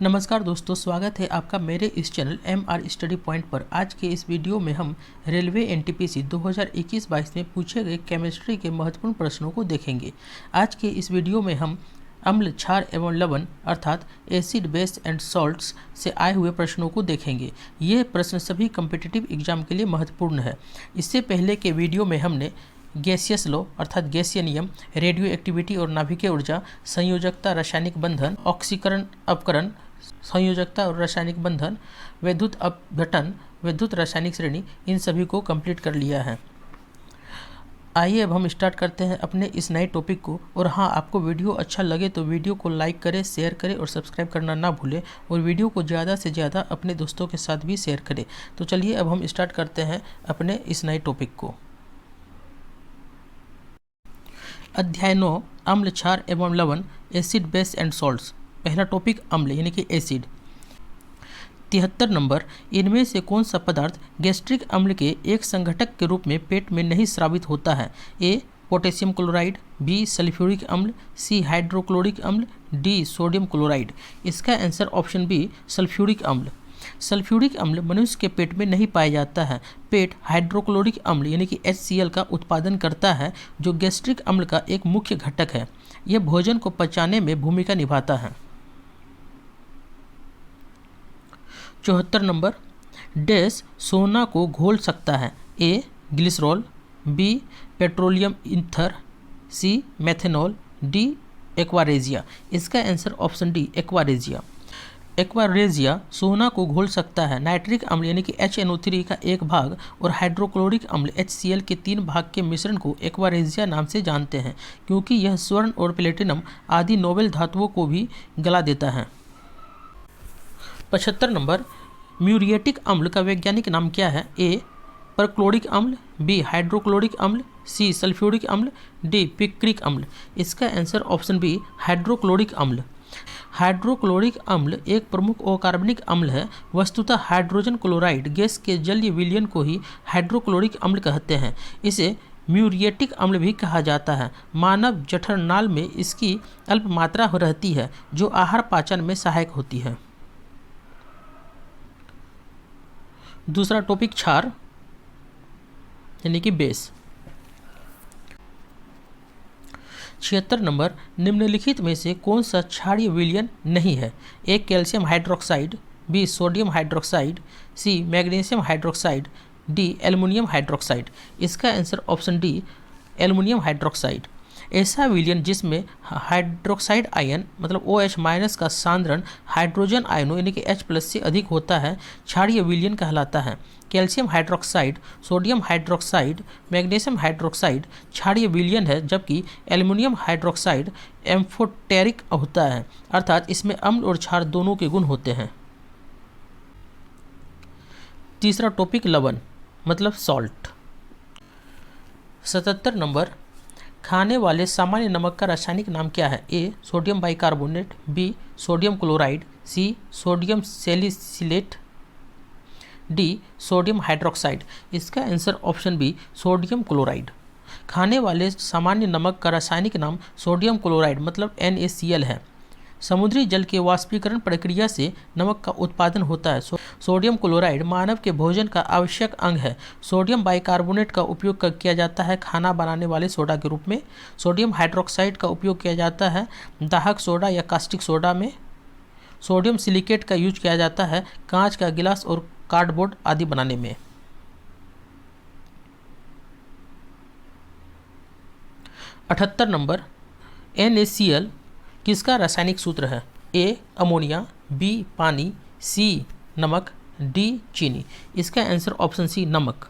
नमस्कार दोस्तों, स्वागत है आपका मेरे इस चैनल MR स्टडी पॉइंट पर। आज के इस वीडियो में हम रेलवे NTPC 2021-22 में पूछे गए केमिस्ट्री के महत्वपूर्ण प्रश्नों को देखेंगे। आज के इस वीडियो में हम अम्ल, क्षार एवं लवण अर्थात एसिड, बेस एंड सॉल्ट्स से आए हुए प्रश्नों को देखेंगे। ये प्रश्न सभी कम्पिटिटिव एग्जाम के लिए महत्वपूर्ण है। इससे पहले के वीडियो में हमने गैसियस लॉ अर्थात गैसीय नियम, रेडियो एक्टिविटी और नाभिकीय ऊर्जा, संयोजकता, रासायनिक बंधन, ऑक्सीकरण अपकरण, संयोजकता और रासायनिक बंधन, विद्युत अपघटन, विद्युत रासायनिक श्रेणी, इन सभी को कंप्लीट कर लिया है। आइए अब हम स्टार्ट करते हैं अपने इस नए टॉपिक को। और हाँ, आपको वीडियो अच्छा लगे तो वीडियो को लाइक करें, शेयर करें और सब्सक्राइब करना ना भूलें, और वीडियो को ज़्यादा से ज़्यादा अपने दोस्तों के साथ भी शेयर करें। तो चलिए अब हम स्टार्ट करते हैं अपने इस नए टॉपिक को। अध्याय 9, अम्ल, क्षार एवं लवण, एसिड, बेस एंड सॉल्ट्स। पहला टॉपिक अम्ल यानी कि एसिड। 73 नंबर, इनमें से कौन सा पदार्थ गैस्ट्रिक अम्ल के एक संघटक के रूप में पेट में नहीं स्रावित होता है? ए पोटेशियम क्लोराइड, बी सल्फ्यूरिक अम्ल, सी हाइड्रोक्लोरिक अम्ल, डी सोडियम क्लोराइड। इसका आंसर ऑप्शन बी सल्फ्यूरिक अम्ल। सल्फ्यूरिक अम्ल मनुष्य के पेट में नहीं पाया जाता है। पेट हाइड्रोक्लोरिक अम्ल यानी कि HCl का उत्पादन करता है, जो गैस्ट्रिक अम्ल का एक मुख्य घटक है। यह भोजन को पचाने में भूमिका निभाता है। 74 नंबर, डैश सोना को घोल सकता है? ए ग्लिसरॉल, बी पेट्रोलियम ईथर, सी मेथेनॉल, डी एक्वारेजिया। इसका answer option D aqua regia. Aqua regia सोना को घोल सकता है। नाइट्रिक अम्ल यानी कि HNO3 का एक भाग और हाइड्रोक्लोरिक अम्ल HCl के 3 भाग के मिश्रण को एक्वारेजिया नाम से जानते हैं, क्योंकि यह स्वर्ण और प्लेटिनम आदि नोबेल धातुओं को भी गला देता है। 75 नंबर, म्यूरिएटिक अम्ल का वैज्ञानिक नाम क्या है? ए परक्लोरिक अम्ल, बी हाइड्रोक्लोरिक अम्ल, सी सल्फ्यूरिक अम्ल, डी पिक्रिक अम्ल। इसका आंसर ऑप्शन बी हाइड्रोक्लोरिक अम्ल। हाइड्रोक्लोरिक अम्ल एक प्रमुख अकार्बनिक अम्ल है। वस्तुतः हाइड्रोजन क्लोराइड गैस के जलीय विलयन को ही हाइड्रोक्लोरिक अम्ल कहते हैं। इसे म्यूरिएटिक अम्ल भी कहा जाता है। मानव जठरनाल में इसकी अल्प मात्रा रहती है, जो आहार पाचन में सहायक होती है। दूसरा टॉपिक क्षार यानी कि बेस। 76 नंबर, निम्नलिखित में से कौन सा क्षारीय विलयन नहीं है? A calcium hydroxide, B sodium hydroxide, C magnesium hydroxide, D aluminium hydroxide. इसका answer option D aluminium hydroxide. ऐसा विलयन जिसमें हाइड्रोक्साइड आयन मतलब OH- का सांद्रण हाइड्रोजन आयनों यानी कि H+ से अधिक होता है, क्षारीय विलयन कहलाता है। Calcium hydroxide, sodium hydroxide, magnesium hydroxide क्षारीय विलयन है, जबकि एल्युमिनियम हाइड्रोक्साइड एम्फोटेरिक होता है, अर्थात इसमें अम्ल और क्षार दोनों के गुण होते हैं। तीसरा टॉपिक लवण मतलब सॉल्ट। 77 नंबर, खाने वाले सामान्य नमक का रासायनिक नाम क्या है? A sodium bicarbonate, B sodium chloride, C sodium salicylate, D sodium hydroxide. इसका answer option B sodium chloride. खाने वाले सामान्य नमक का रासायनिक नाम सोडियम क्लोराइड मतलब NaCl है। समुद्री जल के वाष्पीकरण प्रक्रिया से नमक का उत्पादन होता है। सोडियम क्लोराइड मानव के भोजन का आवश्यक अंग है। सोडियम बाइकार्बोनेट का उपयोग किया जाता है खाना बनाने वाले सोडा के रूप में। सोडियम हाइड्रोक्साइड का उपयोग किया जाता है दाहक सोडा या कास्टिक सोडा में। सोडियम सिलिकेट का यूज किया जाता है कांच का गिलास और कार्डबोर्ड आदि बनाने में। 78 नंबर, NaCl किसका रासायनिक सूत्र है? ए अमोनिया, बी पानी, सी नमक, डी चीनी। इसका आंसर ऑप्शन सी नमक।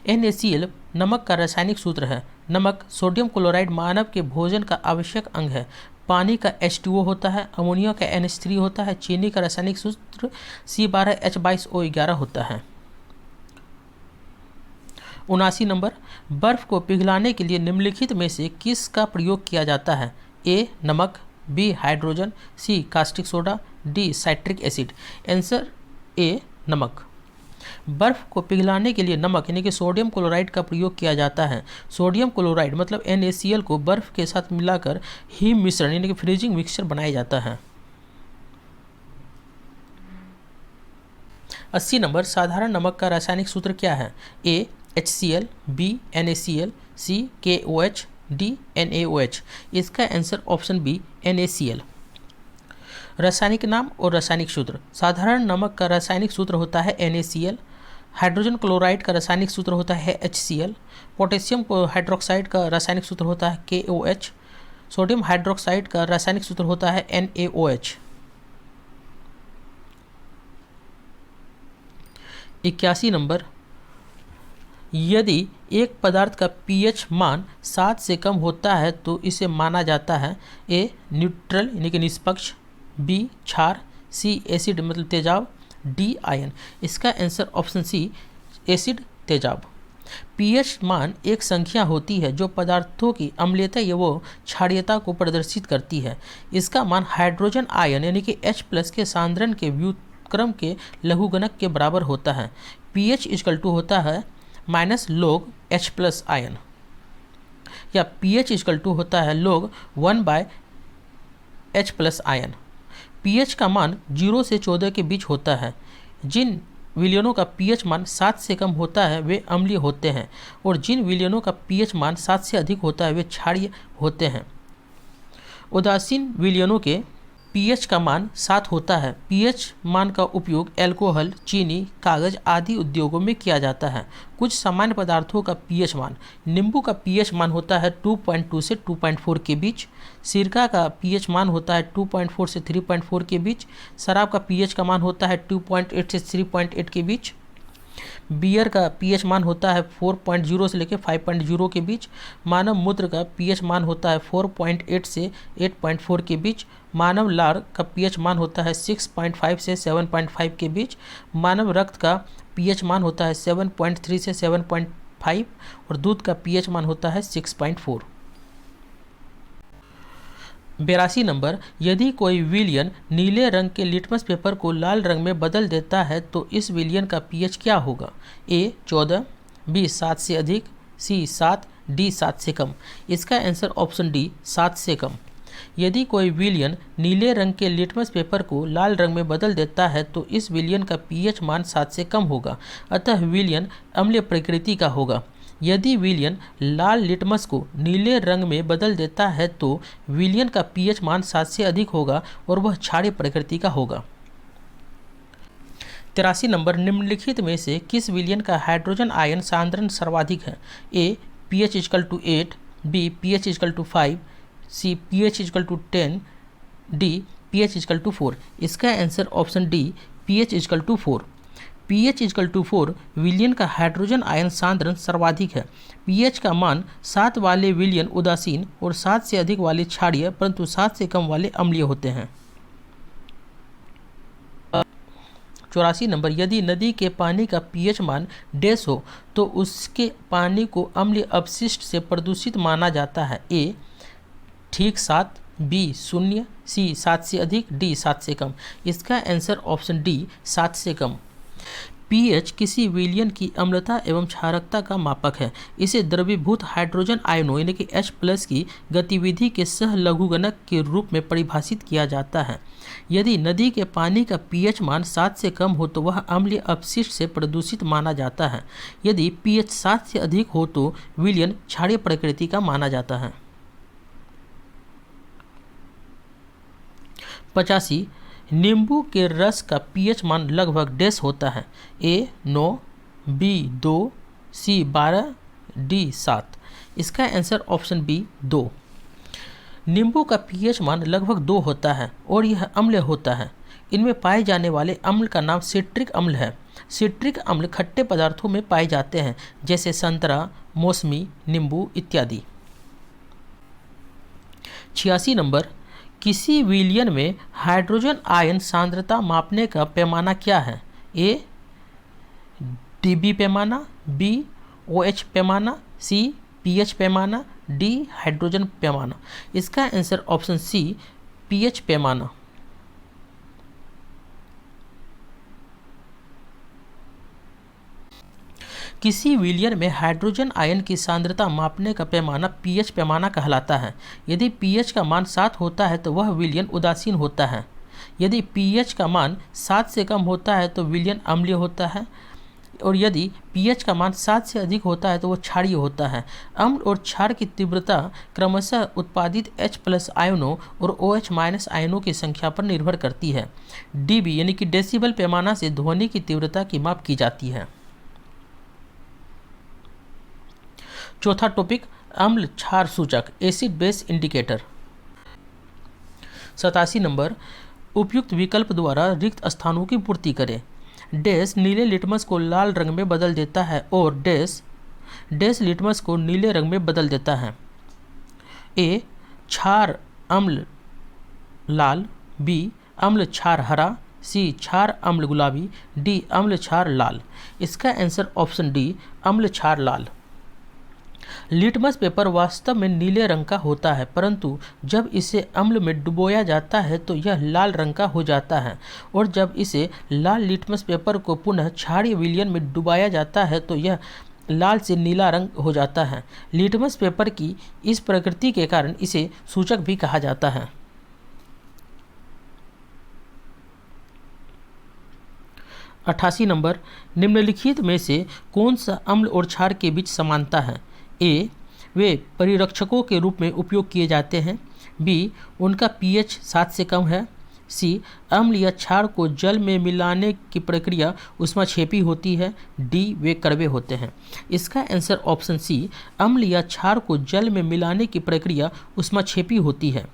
NaCl नमक का रासायनिक सूत्र है। नमक सोडियम क्लोराइड मानव के भोजन का आवश्यक अंग है। पानी का H2O होता है, अमोनिया का NH3 होता है, चीनी का रासायनिक सूत्र C12H22O11 होता है। 79 नंबर, बर्फ को पिघलाने के लिए निम्नलिखित में से किसका प्रयोग किया जाता है? ए नमक, B hydrogen, C caustic soda, D citric acid. Answer A नमक। बर्फ को पिघलाने के लिए नमक यानी कि सोडियम क्लोराइड का प्रयोग किया जाता है। सोडियम क्लोराइड मतलब NaCl को बर्फ के साथ मिलाकर हिम मिश्रण यानी कि फ्रीजिंग मिक्सचर बनाया जाता है। 80 नंबर, साधारण नमक का रासायनिक सूत्र क्या है? ए HCl, बी NaCl, सी KOH, डी NaOH। इसका आंसर ऑप्शन बी NaCl। रासायनिक नाम और रासायनिक सूत्र। साधारण नमक का रासायनिक सूत्र होता है NaCl। हाइड्रोजन क्लोराइड का रासायनिक सूत्र होता है HCl। पोटेशियम हाइड्रोक्साइड का रासायनिक सूत्र होता है KOH। सोडियम हाइड्रोक्साइड का रासायनिक सूत्र होता है NaOH। 81 नंबर, यदि एक पदार्थ का pH मान 7 से कम होता है तो इसे माना जाता है ए न्यूट्रल यानी कि निष्पक्ष, बी क्षार, सी एसिड मतलब तेजाब, डी आयन। इसका आंसर ऑप्शन सी एसिड तेजाब। pH मान एक संख्या होती है जो पदार्थों की अम्लीयता एवं क्षारीयता को प्रदर्शित करती है। इसका मान हाइड्रोजन आयन यानी कि H+ के सांद्रण के व्युत्क्रम के लघुगणक के बराबर होता है। pH = होता है -log H+ आयन, या pH = होता है log 1/H+ आयन। pH का मान 0 से 14 के बीच होता है। जिन विलयनों का pH मान 7 से कम होता है वे अम्लीय होते हैं, और जिन विलयनों का pH मान 7 से अधिक होता है वे क्षारीय होते हैं। उदासीन विलयनों के pH का मान 7 होता है। pH मान का उपयोग अल्कोहल, चीनी, कागज आदि उद्योगों में किया जाता है। कुछ सामान्य पदार्थों का pH मान। नींबू का pH मान होता है 2.2 से 2.4 के बीच। सिरका का pH मान होता है 2.4 से 3.4 के बीच। शराब का pH का मान होता है 2.8 से 3.8 के बीच। बियर का pH मान होता है 4.0 से लेकर 5.0 के बीच। मानव मूत्र का pH मान होता है 4.8 से 8.4 के बीच। मानव लार का pH मान होता है 6.5 से 7.5 के बीच। मानव रक्त का pH मान होता है 7.3 से 7.5 और दूध का pH मान होता है 6.4। 82 नंबर, यदि कोई विलयन नीले रंग के लिटमस पेपर को लाल रंग में बदल देता है तो इस विलयन का pH क्या होगा? ए 14, बी 7 से अधिक, सी 7, डी 7 से कम। इसका आंसर ऑप्शन डी 7 से कम। यदि कोई विलयन नीले रंग के लिटमस पेपर को लाल रंग में बदल देता है तो इस विलयन का pH मान 7 से कम होगा, अतः विलयन अम्लीय प्रकृति का होगा। यदि विलयन लाल लिटमस को नीले रंग में बदल देता है तो विलयन का pH मान 7 से अधिक होगा और वह क्षारीय प्रकृति का होगा। 83 नंबर, निम्नलिखित में से किस विलयन का हाइड्रोजन आयन सांद्रण सर्वाधिक है? ए pH = 8, बी pH = 5, सी pH = 10, डी pH = 4। इसका answer option D pH = 4। pH = 4 विलयन का हाइड्रोजन आयन सांद्रण सर्वाधिक है। pH का मान 7 वाले विलयन उदासीन और 7 से अधिक वाले क्षारीय परंतु 7 से कम वाले अम्लीय होते हैं। 84 नंबर, यदि नदी के पानी का pH मान डैश हो तो उसके पानी को अम्लीय अपशिष्ट से प्रदूषित माना जाता है। ए ठीक 7, बी 0, सी 7 से अधिक, डी 7 से कम। इसका आंसर ऑप्शन डी 7 से कम। pH किसी विलयन की अम्लता एवं क्षारकता का मापक है। इसे द्रवीभूत हाइड्रोजन आयनों यानी कि H+ की गतिविधि के सह लघुगणक के रूप में परिभाषित किया जाता है। यदि नदी के पानी का pH मान 7 से कम हो तो वह अम्लीय अपशिष्ट से प्रदूषित माना जाता है। यदि pH 7 से अधिक हो तो विलयन क्षारीय प्रकृति का माना जाता है। 85 नींबू के रस का pH मान लगभग डैश होता है। ए 9, बी 2, सी 12, डी 7। इसका आंसर ऑप्शन बी 2। नींबू का pH मान लगभग 2 होता है और यह अम्ल होता है। इनमें पाए जाने वाले अम्ल का नाम सिट्रिक अम्ल है। सिट्रिक अम्ल खट्टे पदार्थों में पाए जाते हैं जैसे संतरा, मौसमी, नींबू इत्यादि। 86 नंबर, किसी विलयन में हाइड्रोजन आयन सांद्रता मापने का पैमाना क्या है? ए डीबी पैमाना, बी OH पैमाना, सी pH पैमाना, डी हाइड्रोजन पैमाना। इसका आंसर ऑप्शन सी pH पैमाना। किसी विलयन में हाइड्रोजन आयन की सांद्रता मापने का पैमाना pH पैमाना कहलाता है। यदि pH का मान 7 होता है तो वह विलयन उदासीन होता है। यदि pH का मान 7 से कम होता है तो विलयन अम्लीय होता है, और यदि pH का मान 7 से अधिक होता है तो वो क्षारीय होता है। अम्ल और क्षार की तीव्रता क्रमशः उत्पादित H+ आयनों और OH- आयनों की संख्या पर निर्भर करती है। dB यानी कि डेसिबल पैमाना से ध्वनि की तीव्रता की माप की जाती है। चौथा टॉपिक, अम्ल क्षार सूचक, एसिड बेस इंडिकेटर। 87 नंबर, उपयुक्त विकल्प द्वारा रिक्त स्थानों की पूर्ति करें। डैश नीले लिटमस को लाल रंग में बदल देता है और डैश लिटमस को नीले रंग में बदल देता है। ए क्षार अम्ल लाल, बी अम्ल क्षार हरा, सी क्षार अम्ल गुलाबी, डी अम्ल क्षार लाल। इसका आंसर ऑप्शन डी, अम्ल क्षार लाल। लिटमस पेपर वास्तव में नीले रंग का होता है, परंतु जब इसे अम्ल में डुबोया जाता है तो यह लाल रंग का हो जाता है, और जब इसे लाल लिटमस पेपर को पुनः क्षारीय विलयन में डुबाया जाता है तो यह लाल से नीला रंग हो जाता है। लिटमस पेपर की इस प्रकृति के कारण इसे सूचक भी कहा जाता है। 88 नंबर, निम्नलिखित में से कौन सा अम्ल और क्षार के बीच समानता है? ए वे परिरक्षकों के रूप में उपयोग किए जाते हैं, बी उनका pH 7 से कम है, सी अम्ल या क्षार को जल में मिलाने की प्रक्रिया ऊष्माक्षेपी होती है, डी वे कड़वे होते हैं। इसका आंसर ऑप्शन सी, अम्ल या क्षार को जल में मिलाने की प्रक्रिया ऊष्माक्षेपी होती है।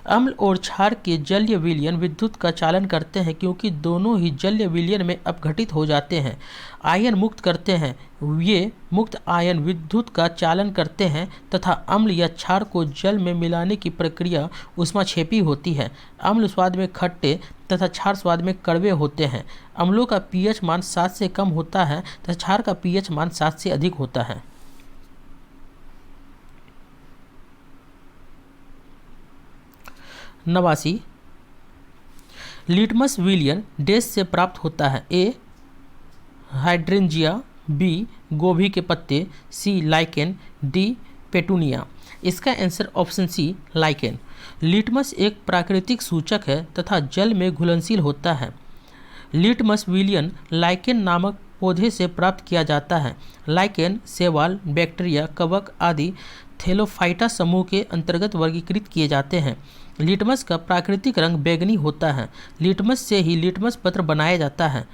अम्ल और क्षार के जलीय विलयन विद्युत का चालन करते हैं, क्योंकि दोनों ही जलीय विलयन में अपघटित हो जाते हैं, आयन मुक्त करते हैं। ये मुक्त आयन विद्युत का चालन करते हैं तथा अम्ल या क्षार को जल में मिलाने की प्रक्रिया ऊष्माक्षेपी होती है। अम्ल स्वाद में खट्टे तथा क्षार स्वाद में कड़वे होते हैं। अम्लों का pH मान 7 से कम होता है तथा क्षार का pH मान 7 से अधिक होता है। नवासी, लिटमस विलयन डैश से प्राप्त होता है? ए हाइड्रेंजिया, बी गोभी के पत्ते, सी लाइकेन, डी पेटूनिया। इसका answer option C, lichen. Litmus एक प्राकृतिक सूचक है तथा जल में घुलनशील होता है। लिटमस विलयन लाइकेन नामक पौधे से प्राप्त किया जाता है। लाइकेन शैवाल, बैक्टीरिया, कवक आदि थैलोफाइटा समूह के अंतर्गत वर्गीकृत किए जाते हैं। लिटमस का प्राकृतिक रंग बैंगनी होता है। लिटमस से ही लिटमस पत्र बनाया जाता है।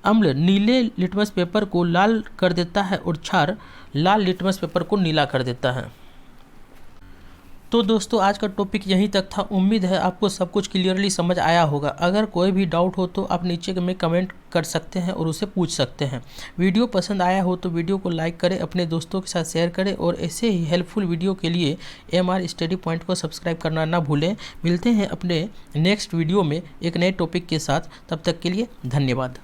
अम्ल नीले लिटमस पेपर को लाल कर देता है और क्षार लाल लिटमस पेपर को नीला कर देता है। तो दोस्तों, आज का टॉपिक यहीं तक था। उम्मीद है आपको सब कुछ क्लियरली समझ आया होगा। अगर कोई भी डाउट हो तो आप नीचे में कमेंट कर सकते हैं और उसे पूछ सकते हैं। वीडियो पसंद आया हो तो वीडियो को लाइक करें, अपने दोस्तों के साथ शेयर करें, और ऐसे ही हेल्पफुल वीडियो के लिए MR स्टडी पॉइंट को सब्सक्राइब करना ना भूलें। मिलते हैं अपने नेक्स्ट वीडियो में एक नए टॉपिक के साथ। तब तक के लिए धन्यवाद।